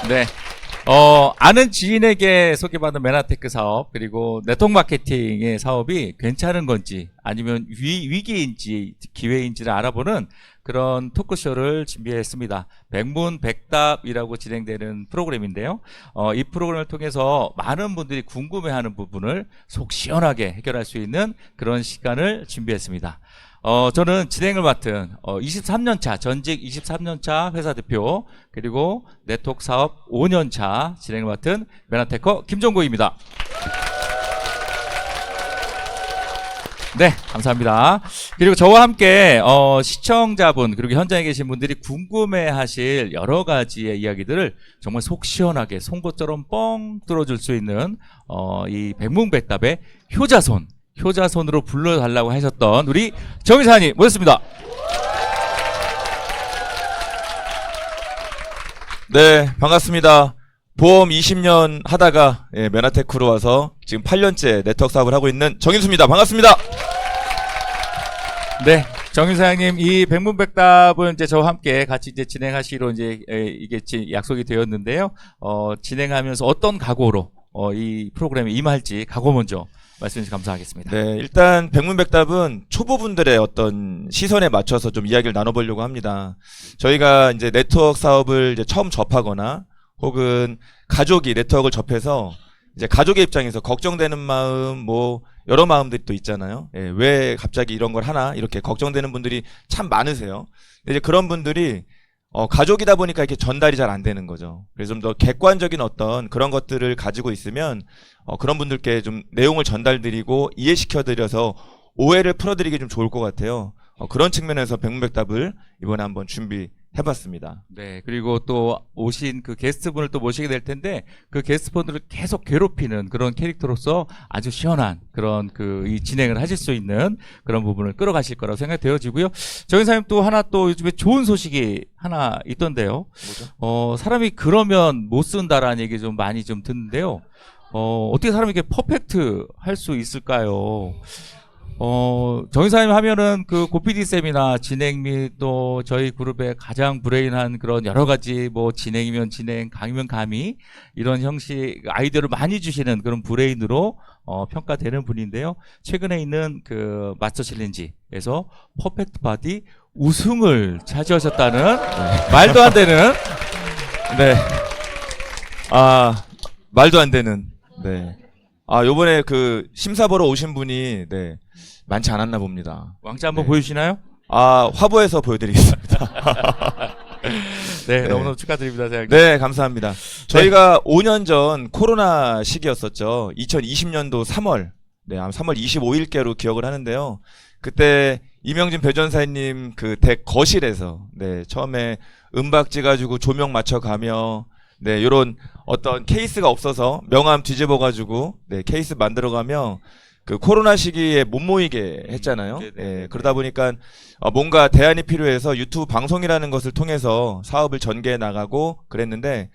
네. 아는 지인에게 소개받은 메나테크 사업, 그리고 네트워크 마케팅의 사업이 괜찮은 건지, 아니면 위기인지, 기회인지를 알아보는 그런 토크쇼를 준비했습니다. 백문백답이라고 진행되는 프로그램인데요. 이 프로그램을 통해서 많은 분들이 궁금해하는 부분을 속 시원하게 해결할 수 있는 그런 시간을 준비했습니다. 저는 진행을 맡은 23년차, 전직 23년차 회사 대표, 그리고 네트워크 사업 5년차 진행을 맡은 메나테커 김종국입니다. 네, 감사합니다. 그리고 저와 함께 시청자분, 그리고 현장에 계신 분들이 궁금해하실 여러 가지의 이야기들을 정말 속 시원하게 송곳처럼 뻥 뚫어줄 수 있는 이 백문백답의 효자손으로 불러달라고 하셨던 우리 정의사님 모셨습니다. 네, 반갑습니다. 보험 20년 하다가 메나테크로 와서 지금 8년째 네트워크 사업을 하고 있는 정인수입니다. 반갑습니다. 네, 정의사님, 이 백문백답은 이제 저와 함께 같이 이제 진행하시기로 이제 이게 약속이 되었는데요. 진행하면서 어떤 각오로 이 프로그램에 임할지 각오 먼저 말씀해 주시면 감사하겠습니다. 네, 일단 백문백답은 초보분들의 어떤 시선에 맞춰서 좀 이야기를 나눠보려고 합니다. 저희가 이제 네트워크 사업을 이제 처음 접하거나 혹은 가족이 네트워크를 접해서 이제 가족의 입장에서 걱정되는 마음, 뭐 여러 마음들이 또 있잖아요. 왜 갑자기 이런 걸 하나 이렇게 걱정되는 분들이 참 많으세요. 이제 그런 분들이 가족이다 보니까 이렇게 전달이 잘 안 되는 거죠. 그래서 좀 더 객관적인 어떤 그런 것들을 가지고 있으면 그런 분들께 좀 내용을 전달드리고 이해시켜드려서 오해를 풀어드리기 좀 좋을 것 같아요. 그런 측면에서 백문백답을 이번에 한번 준비해봤습니다. 네, 그리고 또 오신 그 게스트분을 또 모시게 될 텐데, 그 게스트분들을 계속 괴롭히는 그런 캐릭터로서 아주 시원한 그런 이 진행을 하실 수 있는 그런 부분을 끌어가실 거라고 생각되어지고요. 정인사님, 또 하나 또 요즘에 좋은 소식이 하나 있던데요. 뭐죠? 사람이 그러면 못 쓴다라는 얘기 좀 많이 좀 듣는데요. 어떻게 사람이 이렇게 퍼펙트 할 수 있을까요? 정의사님 하면은 그 고PD쌤이나 진행 및 또 저희 그룹의 가장 브레인한 그런 여러 가지 뭐 진행이면 진행, 강의면 강의, 이런 형식 아이디어를 많이 주시는 그런 브레인으로 평가되는 분인데요. 최근에 있는 그 마스터 챌린지에서 퍼펙트 바디 우승을 차지하셨다는 말도 안 되는, 네. 말도 안 되는. 네. 요번에 그 심사 보러 오신 분이 많지 않았나 봅니다. 왕자 한번 네. 보여주시나요? 화보에서 보여드리겠습니다. 네, 너무너무 축하드립니다. 사장님. 네, 감사합니다. 저희가 5년 전 코로나 시기였었죠. 2020년도 3월, 아마 3월 25일께로 기억을 하는데요. 그때 이명진 배전사님 그 댁 거실에서 처음에 음박 찍어가지고 조명 맞춰가며 요런 어떤 케이스가 없어서 명함 뒤집어가지고 케이스 만들어가며 그 코로나 시기에 못 모이게 했잖아요. 그러다 보니까 뭔가 대안이 필요해서 유튜브 방송이라는 것을 통해서 사업을 전개해 나가고 그랬는데,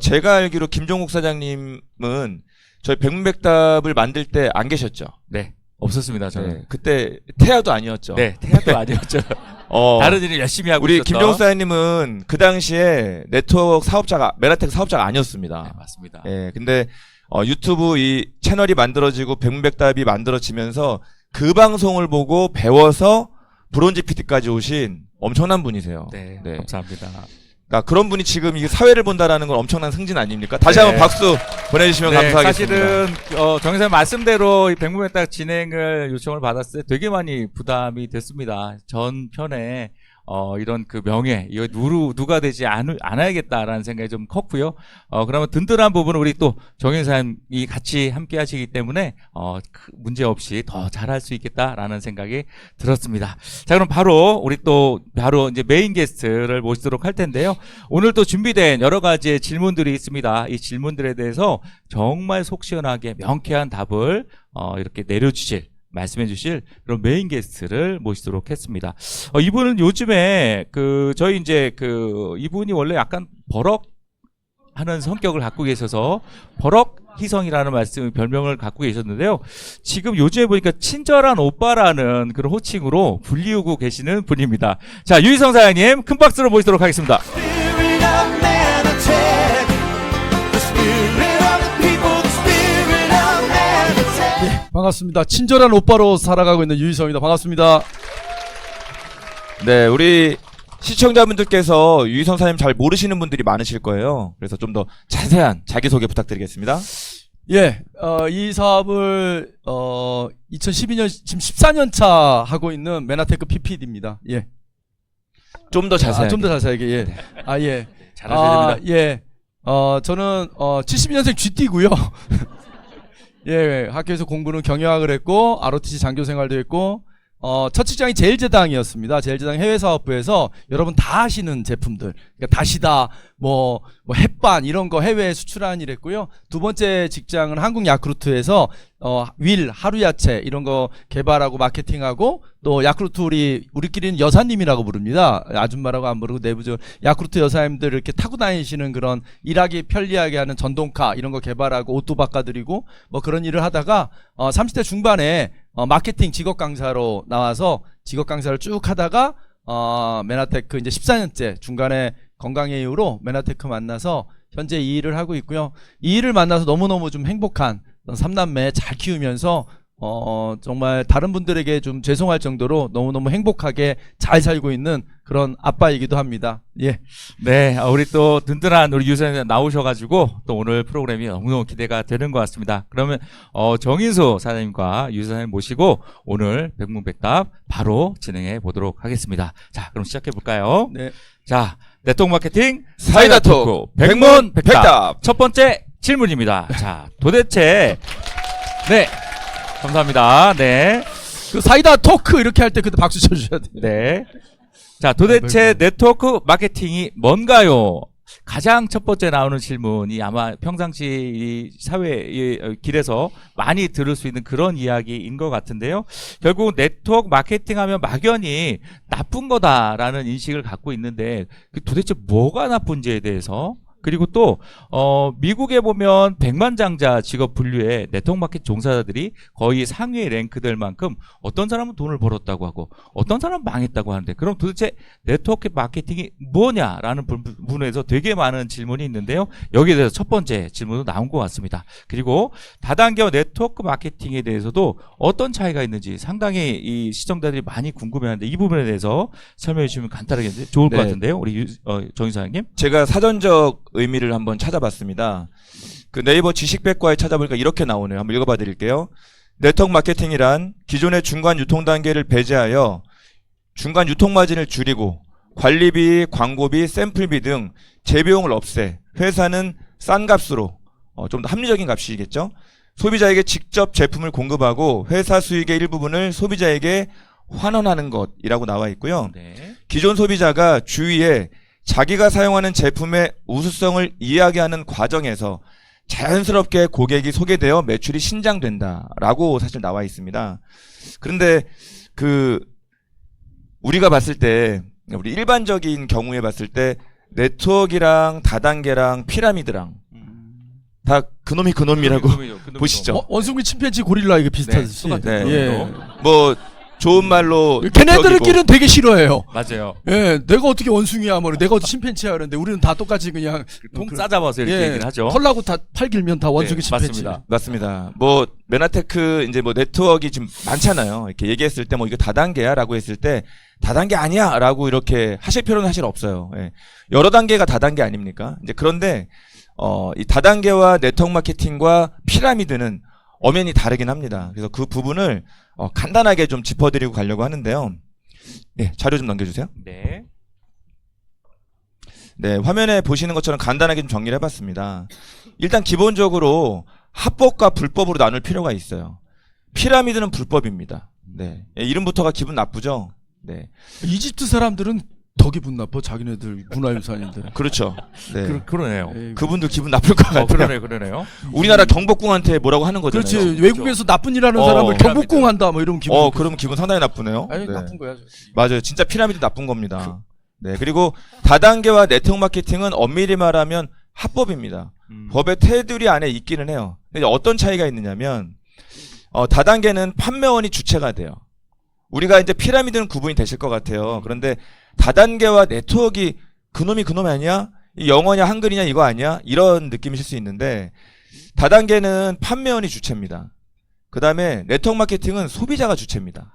제가 알기로 김종국 사장님은 저희 백문백답을 만들 때 안 계셨죠? 네, 없었습니다. 저는. 그때 태아도 아니었죠. 네, 태아도 아니었죠. 다른 일을 열심히 하고 우리 있었던. 김종국 사장님은 그 당시에 네트워크 사업자가, 메나테크 사업자가 아니었습니다. 네, 맞습니다. 근데 유튜브 이 채널이 만들어지고 백문백답이 만들어지면서 그 방송을 보고 배워서 브론즈 PT까지 오신 엄청난 분이세요. 네, 감사합니다. 그러니까 그런 분이 지금 이 사회를 본다라는 건 엄청난 승진 아닙니까? 다시 한번 박수 보내주시면 감사하겠습니다. 사실은 정의사님 말씀대로 이 백문백답 진행을 요청을 받았을 때 되게 많이 부담이 됐습니다. 전 편에 이런 그 명예, 이거 누가 되지 않아야겠다라는 생각이 좀 컸고요. 그러면 든든한 부분은 우리 또 정인사님이 같이 함께 하시기 때문에 문제 없이 더 잘할 수 있겠다라는 생각이 들었습니다. 자, 그럼 바로 이제 메인 게스트를 모시도록 할 텐데요. 오늘 또 준비된 여러 가지의 질문들이 있습니다. 이 질문들에 대해서 정말 속 시원하게 명쾌한 답을 이렇게 말씀해 주실 그런 메인 게스트를 모시도록 했습니다. 이분은 요즘에 저희 이제 이분이 원래 약간 버럭하는 성격을 갖고 계셔서 버럭희성이라는 별명을 갖고 계셨는데요. 지금 요즘에 보니까 친절한 오빠라는 그런 호칭으로 불리우고 계시는 분입니다. 자, 유희성 사장님 큰 박수로 모시도록 하겠습니다. 반갑습니다. 친절한 오빠로 살아가고 있는 유희성입니다. 반갑습니다. 네, 우리 시청자분들께서 유희성 사장님 잘 모르시는 분들이 많으실 거예요. 그래서 좀 더 자세한 자기소개 부탁드리겠습니다. 예, 이 사업을 2012년 지금 14년 차 하고 있는 메나테크 PPD입니다. 예. 좀 더 자세하게. 좀 더 자세하게. 예. 네. 예. 잘하셔야 됩니다. 예. 저는 72년생 GT고요. 예, 학교에서 공부는 경영학을 했고 ROTC 장교 생활도 했고 첫 직장이 제일제당이었습니다. 제일제당 해외사업부에서 여러분 다 하시는 제품들, 그러니까 다시다, 뭐 햇반 이런 거 해외에 수출하는 일 했고요. 두 번째 직장은 한국 야쿠르트에서 윌, 하루야채 이런 거 개발하고 마케팅하고 또 야쿠르트 우리끼리는 여사님이라고 부릅니다. 아줌마라고 안 부르고 내부적으로 야쿠르트 여사님들 이렇게 타고 다니시는 그런 일하기 편리하게 하는 전동카 이런 거 개발하고 옷도 바꿔드리고 뭐 그런 일을 하다가 30대 중반에 마케팅 직업 강사로 나와서 직업 강사를 쭉 하다가 메나테크 이제 14년째 중간에 건강의 이유로 메나테크 만나서 현재 이 일을 하고 있고요. 이 일을 만나서 너무너무 좀 행복한 3남매 잘 키우면서 정말 다른 분들에게 좀 죄송할 정도로 너무너무 행복하게 잘 살고 있는 그런 아빠이기도 합니다. 예. 네, 우리 또 든든한 우리 유선님 나오셔가지고 또 오늘 프로그램이 너무너무 기대가 되는 것 같습니다. 그러면 정인수 사장님과 유선님 모시고 오늘 백문백답 바로 진행해 보도록 하겠습니다. 자, 그럼 시작해 볼까요? 네. 자, 네트워크 마케팅 사이다 토크 백문백답. 첫 번째 질문입니다. 자, 도대체 네, 감사합니다. 네, 그 사이다 토크 이렇게 할 때 그때 박수 쳐주셔야 돼요. 네. 자, 도대체 네트워크 마케팅이 뭔가요? 가장 첫 번째 나오는 질문이 아마 평상시 이 사회의 길에서 많이 들을 수 있는 그런 이야기인 것 같은데요. 결국 네트워크 마케팅 하면 막연히 나쁜 거다라는 인식을 갖고 있는데 도대체 뭐가 나쁜지에 대해서 그리고 또 미국에 보면 백만장자 직업 분류에 네트워크 마케팅 종사자들이 거의 상위에 랭크될 만큼 어떤 사람은 돈을 벌었다고 하고 어떤 사람은 망했다고 하는데 그럼 도대체 네트워크 마케팅이 뭐냐라는 부분에서 되게 많은 질문이 있는데요. 여기에 대해서 첫 번째 질문도 나온 것 같습니다. 그리고 다단계와 네트워크 마케팅에 대해서도 어떤 차이가 있는지 상당히 이 시청자들이 많이 궁금해하는데 이 부분에 대해서 설명해 주시면 간단하게 좋을 것 네. 같은데요. 우리 정 이사장님. 제가 사전적 의미를 한번 찾아봤습니다. 그 네이버 지식백과에 찾아보니까 이렇게 나오네요. 한번 읽어봐 드릴게요. 네트워크 마케팅이란 기존의 중간 유통 단계를 배제하여 중간 유통 마진을 줄이고 관리비, 광고비, 샘플비 등 재비용을 없애 회사는 싼 값으로 좀 더 합리적인 값이겠죠. 소비자에게 직접 제품을 공급하고 회사 수익의 일부분을 소비자에게 환원하는 것이라고 나와 있고요. 네. 기존 소비자가 주위에 자기가 사용하는 제품의 우수성을 이야기하는 과정에서 자연스럽게 고객이 소개되어 매출이 신장된다라고 사실 나와 있습니다. 그런데 우리가 봤을 때 우리 일반적인 경우에 봤을 때 네트워크랑 다단계랑 피라미드랑 다 그놈이라고 보시죠. 원숭이 침팬지 고릴라 이게 비슷하듯이. 네. 예. 뭐 좋은 말로 걔네들끼리는 되게 싫어해요. 맞아요. 예, 내가 어떻게 원숭이야, 뭐 내가 어떻게 침팬지야 그러는데 우리는 다 똑같이 그냥 통 싸잡아서 이렇게 예, 얘기를 하죠. 털나고 다 팔 길면 다 원숭이 네, 침팬지. 맞습니다. 뭐 메나테크 이제 뭐 네트워크가 지금 많잖아요. 이렇게 얘기했을 때 뭐 이거 다단계야라고 했을 때 다단계 아니야라고 이렇게 하실 필요는 사실 없어요. 예. 여러 단계가 다단계 아닙니까? 이제 그런데 이 다단계와 네트워크 마케팅과 피라미드는 엄연히 다르긴 합니다. 그래서 그 부분을 간단하게 좀 짚어드리고 가려고 하는데요. 예, 자료 좀 넘겨주세요. 네. 네, 화면에 보시는 것처럼 간단하게 좀 정리를 해봤습니다. 일단 기본적으로 합법과 불법으로 나눌 필요가 있어요. 피라미드는 불법입니다. 네, 예, 이름부터가 기분 나쁘죠. 네, 이집트 사람들은 더 기분 나빠. 자기네들 문화유산인데. 그렇죠. 네, 그러네요. 에이, 그분들 기분 나쁠 것 같아요. 그러네요. 우리나라 경복궁한테 뭐라고 하는 거잖아요. 그렇지. 외국에서 나쁜 일 하는 사람을 경복궁 한다 뭐 이러면 기분. 그럼 기분 상당히 나쁘네요. 아니 네. 나쁜 거야. 맞아요. 진짜 피라미드 나쁜 겁니다. 네, 그리고 다단계와 네트워크 마케팅은 엄밀히 말하면 합법입니다. 법의 테두리 안에 있기는 해요. 근데 어떤 차이가 있느냐면 다단계는 판매원이 주체가 돼요. 우리가 이제 피라미드는 구분이 되실 것 같아요. 그런데 다단계와 네트워크가 그놈이 아니야? 이 영어냐 한글이냐 이거 아니야? 이런 느낌이실 수 있는데 다단계는 판매원이 주체입니다. 그 다음에 네트워크 마케팅은 소비자가 주체입니다.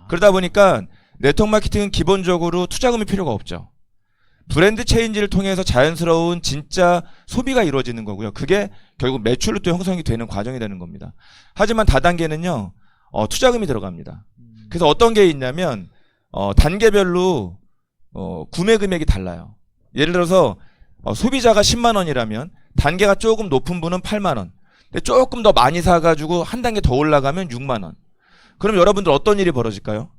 그러다 보니까 네트워크 마케팅은 기본적으로 투자금이 필요가 없죠. 브랜드 체인지를 통해서 자연스러운 진짜 소비가 이루어지는 거고요. 그게 결국 매출로 또 형성이 되는 과정이 되는 겁니다. 하지만 다단계는요, 투자금이 들어갑니다. 그래서 어떤 게 있냐면, 단계별로, 구매 금액이 달라요. 예를 들어서, 소비자가 10만 원이라면, 단계가 조금 높은 분은 8만 원. 근데 조금 더 많이 사가지고 한 단계 더 올라가면 6만 원. 그럼 여러분들 어떤 일이 벌어질까요?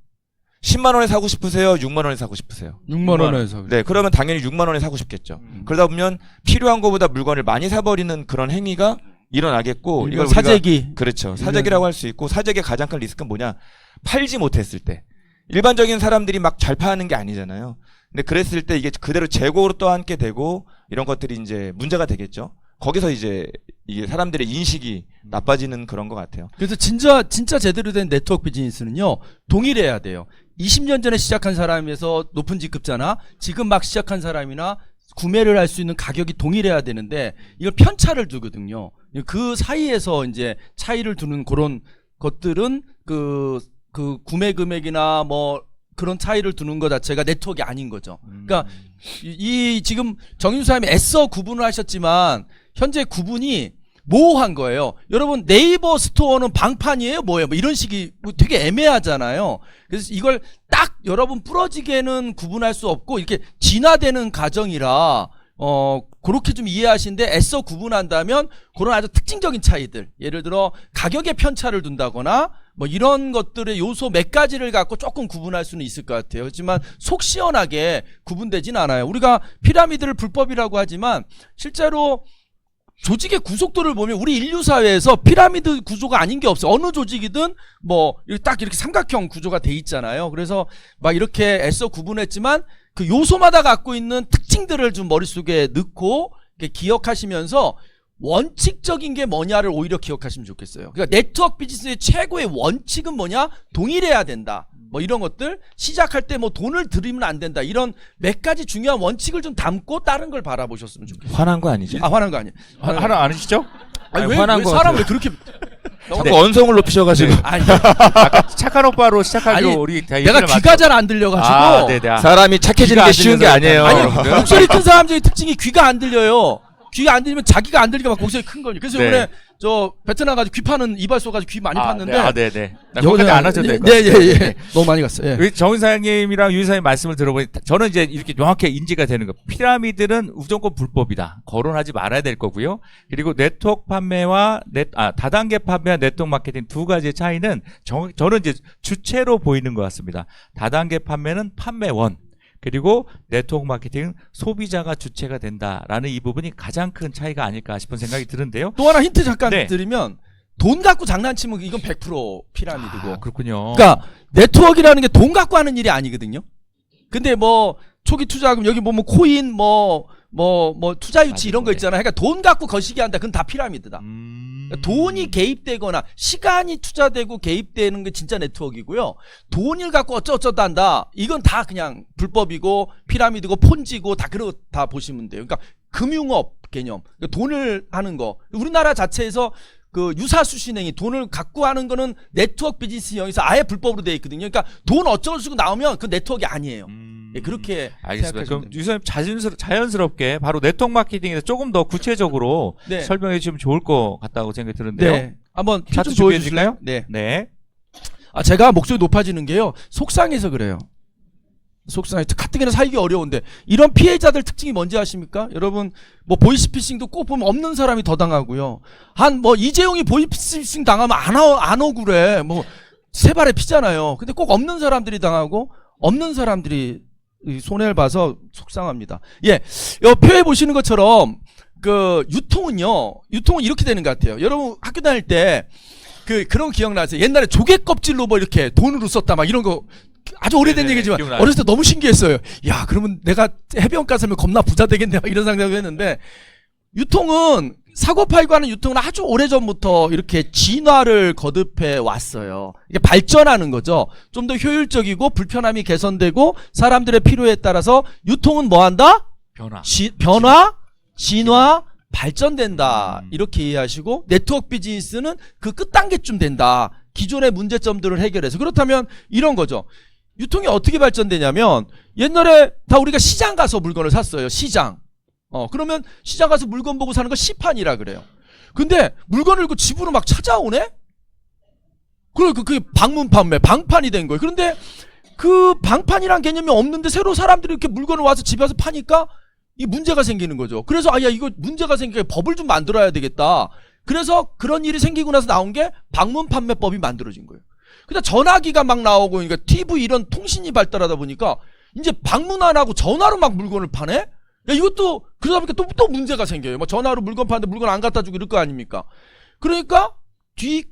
10만 원에 사고 싶으세요? 6만 원에 사고 싶으세요? 6만 원에서. 네, 그러면 당연히 6만 원에 사고 싶겠죠. 그러다 보면 필요한 것보다 물건을 많이 사버리는 그런 행위가 일어나겠고, 이걸 우리가 사재기. 그렇죠. 사재기라고 할 수 있고, 사재기의 가장 큰 리스크는 뭐냐? 팔지 못했을 때. 일반적인 사람들이 막 잘 파는 게 아니잖아요. 근데 그랬을 때 이게 그대로 재고로 떠안게 되고, 이런 것들이 이제 문제가 되겠죠. 거기서 이제 이게 사람들의 인식이 나빠지는 그런 것 같아요. 그래서 진짜 제대로 된 네트워크 비즈니스는요, 동일해야 돼요. 20년 전에 시작한 사람에서 높은 직급자나 지금 막 시작한 사람이나 구매를 할 수 있는 가격이 동일해야 되는데 이걸 편차를 두거든요. 그 사이에서 이제 차이를 두는 그런 것들은 그 구매 금액이나 뭐 그런 차이를 두는 것 자체가 네트워크가 아닌 거죠. 그러니까 이 지금 정윤수 사님이 애써 구분을 하셨지만 현재 구분이 모호한 거예요. 여러분 네이버 스토어는 방판이에요? 뭐예요? 뭐 이런 식이 되게 애매하잖아요. 그래서 이걸 딱 여러분 부러지게는 구분할 수 없고 이렇게 진화되는 과정이라 그렇게 좀 이해하시는데 애써 구분한다면 그런 아주 특징적인 차이들, 예를 들어 가격의 편차를 둔다거나 뭐 이런 것들의 요소 몇 가지를 갖고 조금 구분할 수는 있을 것 같아요. 하지만 속 시원하게 구분되진 않아요. 우리가 피라미드를 불법이라고 하지만 실제로 조직의 구속도를 보면 우리 인류 사회에서 피라미드 구조가 아닌 게 없어요. 어느 조직이든 뭐 딱 이렇게 삼각형 구조가 돼 있잖아요. 그래서 막 이렇게 애써 구분했지만 그 요소마다 갖고 있는 특징들을 좀 머릿속에 넣고 기억하시면서 원칙적인 게 뭐냐를 오히려 기억하시면 좋겠어요. 그러니까 네트워크 비즈니스의 최고의 원칙은 뭐냐? 동일해야 된다. 뭐 이런 것들, 시작할 때 뭐 돈을 들이면 안 된다. 이런 몇 가지 중요한 원칙을 좀 담고 다른 걸 바라보셨으면 좋겠어요. 화난 거 아니죠? 아, 화난 거 아니에요. 하나 아니시죠? 아니, 아니, 왜 화난 거 사람을 같아요. 그렇게 자꾸 언성을 높이셔가지고. 아니, 아까 착한 오빠로 시작하고 아니, 우리 다 내가 얘기를 귀가 잘 안 들려가지고 아, 네네. 사람이 착해지는 게 쉬운 게 아니에요. 아니 목소리 큰 사람들의 특징이 귀가 안 들려요. 귀가 안 들리면 자기가 안 들리게 막 목소리 큰 거니. 그래서 네. 이번에 저 베트남 가지고 귀 파는 이발소 가지고 귀 많이 팠는데. 네네. 거기까지 안 하셔도 될 것 네, 같아요. 예. 너무 많이 갔어요. 예. 우리 정 이사님이랑 유 이사님 말씀을 들어보니 저는 이제 이렇게 명확히 인지가 되는 거. 피라미드는 무조건 불법이다. 거론하지 말아야 될 거고요. 그리고 네트워크 판매와 다단계 판매와 네트워크 마케팅 두 가지의 차이는 저는 이제 주체로 보이는 것 같습니다. 다단계 판매는 판매원. 그리고 네트워크 마케팅은 소비자가 주체가 된다라는 이 부분이 가장 큰 차이가 아닐까 싶은 생각이 드는데요. 또 하나 힌트 잠깐 네. 드리면 돈 갖고 장난치면 이건 100% 피라미드고. 그렇군요. 그러니까 네트워크라는 게 돈 갖고 하는 일이 아니거든요. 근데 뭐 초기 투자금 여기 보면 코인 뭐 투자 유치 이런 거 있잖아요. 그러니까 돈 갖고 거시기 한다. 그건 다 피라미드다. 그러니까 돈이 개입되거나 시간이 투자되고 개입되는 게 진짜 네트워크이고요. 돈을 갖고 어쩌다 한다. 이건 다 그냥 불법이고 피라미드고 폰지고 다 그런 거 다 보시면 돼요. 그러니까 금융업 개념. 그러니까 돈을 하는 거. 우리나라 자체에서 그 유사수신행위 돈을 갖고 하는 거는 네트워크 비즈니스형에서 아예 불법으로 되어 있거든요. 그러니까 돈 어쩌고 쓰고 나오면 그 네트워크가 아니에요. 예, 그렇게 알겠습니다. 그럼 생각하시면 유사님 자연스럽게 바로 네트워크 마케팅에서 조금 더 구체적으로 네. 설명해 주시면 좋을 것 같다고 생각이 드는데요. 네. 한번 차트 좀 준비해 보여주실까요? 주실까요? 네. 네. 아, 제가 목소리 높아지는 게요. 속상해서 그래요. 속상해. 가뜩이나 살기 어려운데 이런 피해자들 특징이 뭔지 아십니까? 여러분 뭐 보이스피싱도 꼭 보면 없는 사람이 더 당하고요. 한 뭐 이재용이 보이스피싱 당하면 안 억울해. 뭐 세 발에 피잖아요. 근데 꼭 없는 사람들이 당하고 없는 사람들이 손해를 봐서 속상합니다. 예, 요 표에 보시는 것처럼 그 유통은 이렇게 되는 것 같아요. 여러분 학교 다닐 때 그런 거 기억나세요? 옛날에 조개 껍질로 뭐 이렇게 돈으로 썼다 막 이런 거 아주 오래된 네네, 얘기지만 기억나요. 어렸을 때 너무 신기했어요. 야, 그러면 내가 해변가 살면 겁나 부자 되겠네 막 이런 생각을 했는데 유통은 사고 팔고 하는 유통은 아주 오래전부터 이렇게 진화를 거듭해 왔어요. 이게 발전하는 거죠. 좀 더 효율적이고 불편함이 개선되고 사람들의 필요에 따라서 유통은 뭐 한다? 변화. 변화, 진화, 발전된다 이렇게 이해하시고 네트워크 비즈니스는 그 끝단계쯤 된다. 기존의 문제점들을 해결해서. 그렇다면 이런 거죠. 유통이 어떻게 발전되냐면 옛날에 다 우리가 시장 가서 물건을 샀어요. 시장. 그러면 시장 가서 물건 보고 사는 거 시판이라 그래요. 근데 물건을 그 집으로 막 찾아오네? 그게 방문 판매, 방판이 된 거예요. 그런데 그 방판이란 개념이 없는데 새로 사람들이 이렇게 물건을 와서 집에 와서 파니까 이 문제가 생기는 거죠. 그래서 야 이거 문제가 생기니까 법을 좀 만들어야 되겠다. 그래서 그런 일이 생기고 나서 나온 게 방문 판매법이 만들어진 거예요. 근데 전화기가 막 나오고 그러니까 TV 이런 통신이 발달하다 보니까 이제 방문 안 하고 전화로 막 물건을 파네? 야 이것도 그러다 보니까 또 문제가 생겨요. 뭐 전화로 물건 파는데 물건 안 갖다 주고 이럴 거 아닙니까? 그러니까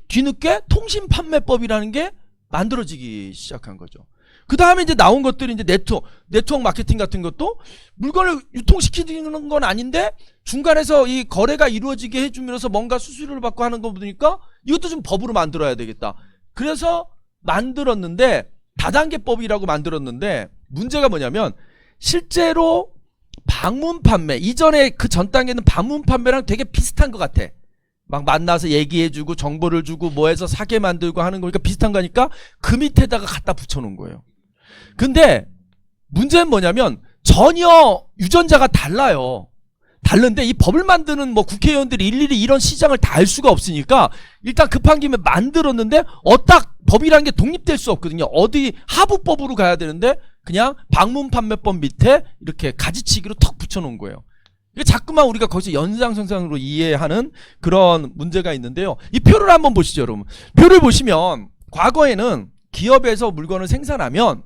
뒤늦게 통신 판매법이라는 게 만들어지기 시작한 거죠. 그 다음에 이제 나온 것들이 이제 네트워크 마케팅 같은 것도 물건을 유통시키는 건 아닌데 중간에서 이 거래가 이루어지게 해주면서 뭔가 수수료를 받고 하는 거 보니까 이것도 좀 법으로 만들어야 되겠다. 그래서 만들었는데 다단계법이라고 만들었는데 문제가 뭐냐면 실제로 방문 판매 이전에 그 전 단계는 방문 판매랑 되게 비슷한 것 같아. 막 만나서 얘기해주고 정보를 주고 뭐 해서 사게 만들고 하는 거니까 비슷한 거니까 그 밑에다가 갖다 붙여놓은 거예요. 근데 문제는 뭐냐면 전혀 유전자가 달라요. 다른데 이 법을 만드는 뭐 국회의원들이 일일이 이런 시장을 다 알 수가 없으니까 일단 급한 김에 만들었는데 어딱 법이라는 게 독립될 수 없거든요. 어디 하부법으로 가야 되는데 그냥 방문 판매법 밑에 이렇게 가지치기로 턱 붙여놓은 거예요. 자꾸만 우리가 거기서 연장선상으로 이해하는 그런 문제가 있는데요. 이 표를 한번 보시죠, 여러분. 표를 보시면 과거에는 기업에서 물건을 생산하면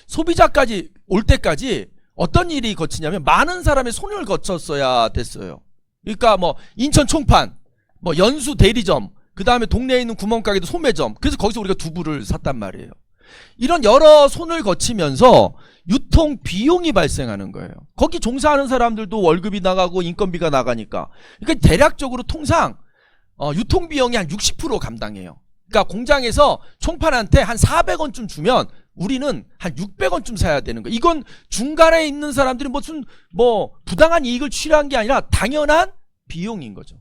소비자까지 올 때까지 어떤 일이 거치냐면 많은 사람의 손을 거쳤어야 됐어요. 그러니까 뭐 인천 총판, 뭐 연수 대리점, 그 다음에 동네에 있는 구멍가게도 소매점. 그래서 거기서 우리가 두부를 샀단 말이에요. 이런 여러 손을 거치면서 유통 비용이 발생하는 거예요. 거기 종사하는 사람들도 월급이 나가고 인건비가 나가니까. 그러니까 대략적으로 통상 유통 비용이 한 60% 감당해요. 그러니까 공장에서 총판한테 한 400원쯤 주면 우리는 한 600원쯤 사야 되는 거예요. 이건 중간에 있는 사람들이 무슨 뭐 부당한 이익을 취하한 게 아니라 당연한 비용인 거죠.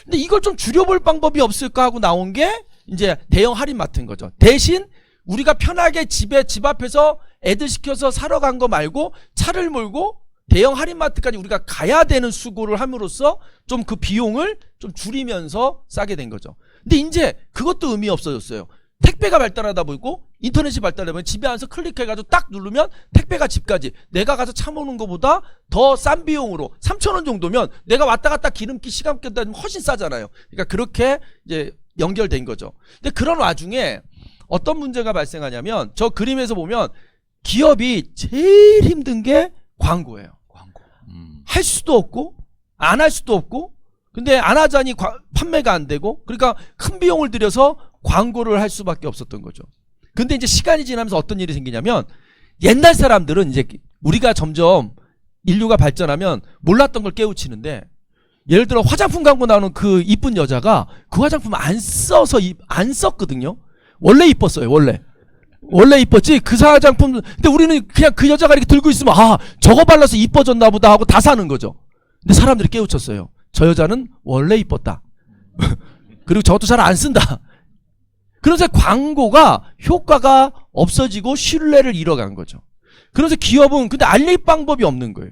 근데 이걸 좀 줄여볼 방법이 없을까 하고 나온 게 이제 대형 할인마트인 거죠. 대신 우리가 편하게 집 앞에서 애들 시켜서 사러 간 거 말고 차를 몰고 대형 할인마트까지 우리가 가야 되는 수고를 함으로써 좀 그 비용을 좀 줄이면서 싸게 된 거죠. 근데 이제 그것도 의미 없어졌어요. 택배가 발달하다 보고 인터넷이 발달하다 보면 집에 앉아서 클릭해가지고 딱 누르면 택배가 집까지 내가 가서 차 모는 것보다 더 싼 비용으로 3,000원 정도면 내가 왔다 갔다 기름기 시간 껴다 훨씬 싸잖아요. 그러니까 그렇게 이제 연결된 거죠. 근데 그런 와중에 어떤 문제가 발생하냐면 저 그림에서 보면 기업이 제일 힘든 게 광고예요. 광고. 할 수도 없고 안 할 수도 없고 근데 안 하자니 판매가 안 되고 그러니까 큰 비용을 들여서 광고를 할 수밖에 없었던 거죠. 근데 이제 시간이 지나면서 어떤 일이 생기냐면 옛날 사람들은 이제 우리가 점점 인류가 발전하면 몰랐던 걸 깨우치는데 예를 들어 화장품 광고 나오는 그 이쁜 여자가 그 화장품 안 썼거든요. 원래 이뻤어요. 원래 이뻤지 그 화장품. 근데 우리는 그냥 그 여자가 이렇게 들고 있으면 아 저거 발라서 이뻐졌나 보다 하고 다 사는 거죠. 근데 사람들이 깨우쳤어요. 저 여자는 원래 이뻤다. 그리고 저것도 잘 안 쓴다. 그래서 광고가 효과가 없어지고 신뢰를 잃어간 거죠. 그래서 기업은 근데 알릴 방법이 없는 거예요.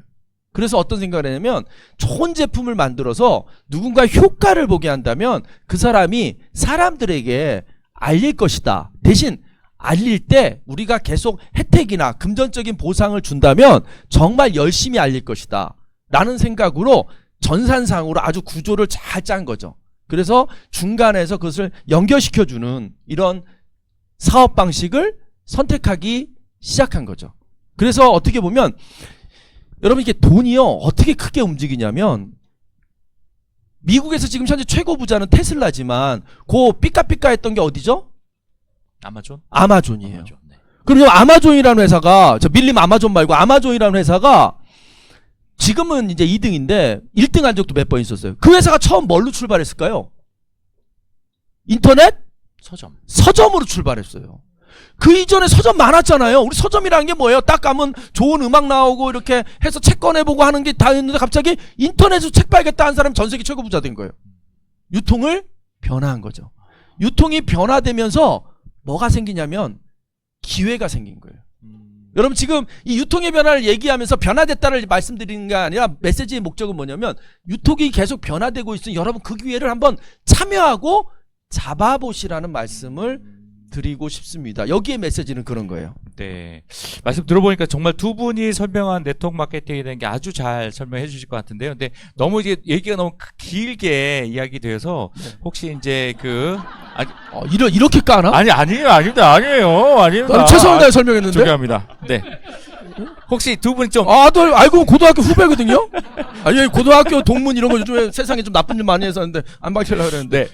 그래서 어떤 생각을 했냐면 좋은 제품을 만들어서 누군가 효과를 보게 한다면 그 사람이 사람들에게 알릴 것이다. 대신 알릴 때 우리가 계속 혜택이나 금전적인 보상을 준다면 정말 열심히 알릴 것이다 라는 생각으로 전산상으로 아주 구조를 잘 짠 거죠. 그래서 중간에서 그것을 연결시켜주는 이런 사업 방식을 선택하기 시작한 거죠. 그래서 어떻게 보면 여러분 이게 돈이요 어떻게 크게 움직이냐면 미국에서 지금 현재 최고 부자는 테슬라지만 그 삐까삐까 했던 게 어디죠? 아마존? 아마존이에요. 아마존, 네. 그리고 아마존이라는 회사가 저 밀림 아마존 말고 아마존이라는 회사가 지금은 이제 2등인데 1등 한 적도 몇 번 있었어요. 그 회사가 처음 뭘로 출발했을까요? 인터넷? 서점. 서점으로 출발했어요. 그 이전에 서점 많았잖아요. 우리 서점이라는 게 뭐예요? 딱 가면 좋은 음악 나오고 이렇게 해서 책 꺼내보고 하는 게 다였는데 갑자기 인터넷으로 책 팔겠다 한 사람이 전 세계 최고 부자 된 거예요. 유통을 변화한 거죠. 유통이 변화되면서 뭐가 생기냐면 기회가 생긴 거예요. 여러분 지금 이 유통의 변화를 얘기하면서 변화됐다를 말씀드리는 게 아니라 메시지의 목적은 뭐냐면 유통이 계속 변화되고 있으니 여러분 그 기회를 한번 참여하고 잡아보시라는 말씀을 드리고 싶습니다. 여기에 메시지는 그런 거예요. 네. 말씀 들어보니까 정말 두 분이 설명한 네트워크 마케팅에 대한 게 아주 잘 설명해 주실 것 같은데요. 근데 너무 이제 얘기가 너무 길게 이야기돼서 혹시 이제 이렇게 까나? 아니에요. 아닙니다. 나는 최선을 다해 설명했는데. 존경합니다. 네. 혹시 두 분 좀 아들 알고 고등학교 후배거든요. 아니 고등학교 동문 이런 거 요즘에 세상에 좀 나쁜 일 많이 해서 하는데 안 밝히려고 그랬는데.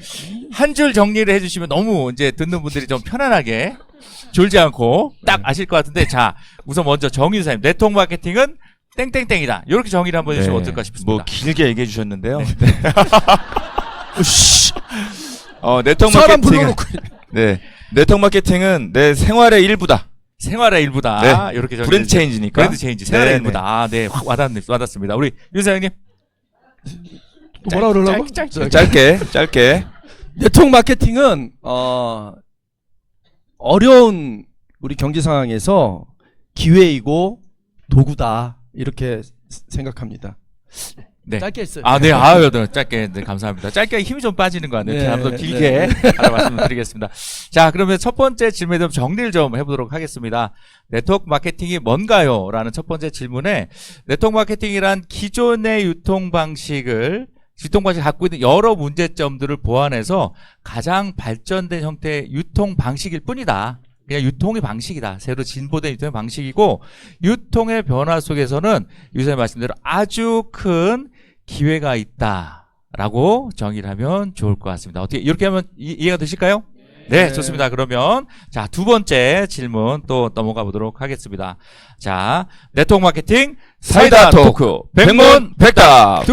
한 줄 정리를 해주시면 너무 이제 듣는 분들이 좀 편안하게 졸지 않고 딱 아실 것 같은데, 자 우선 먼저 정유사님, 네트워크 마케팅은 땡땡땡이다, 이렇게 정의를 한번 해주시면 어떨까 싶습니다. 뭐 길게 얘기해 주셨는데요. 네. 네트워크 사람 마케팅은 불러놓고. 네트워크 마케팅은 내 생활의 일부다. 생활의 일부다. 네. 이렇게 브랜드 체인지니까. 브랜드 체인지, 생활의 네, 일부다. 아, 네, 와닿습니다. 우리 윤 사장님. 또 뭐라 그러려고? 짧게. 네트워크 마케팅은 어려운 우리 경제 상황에서 기회이고 도구다, 이렇게 생각합니다. 네. 짧게 했어요. 아, 네. 아유, 네. 짧게, 네, 감사합니다. 짧게 힘이 좀 빠지는 거 같네요. 네, 다음부터 길게 하나 말씀드리겠습니다. 자, 그러면 첫 번째 질문에 좀 정리를 좀 해보도록 하겠습니다. 네트워크 마케팅이 뭔가요? 라는 첫 번째 질문에, 네트워크 마케팅이란 기존의 유통 방식을 갖고 있는 여러 문제점들을 보완해서 가장 발전된 형태의 유통 방식일 뿐이다. 그냥 유통의 방식이다. 새로 진보된 유통의 방식이고, 유통의 변화 속에서는 유사님 말씀대로 아주 큰 기회가 있다라고 정의를 하면 좋을 것 같습니다. 어떻게 이렇게 하면 이해가 되실까요? 네, 좋습니다. 그러면 자, 두 번째 질문 또 넘어가 보도록 하겠습니다. 자, 네트워크 마케팅 사이다 토크 백문백답.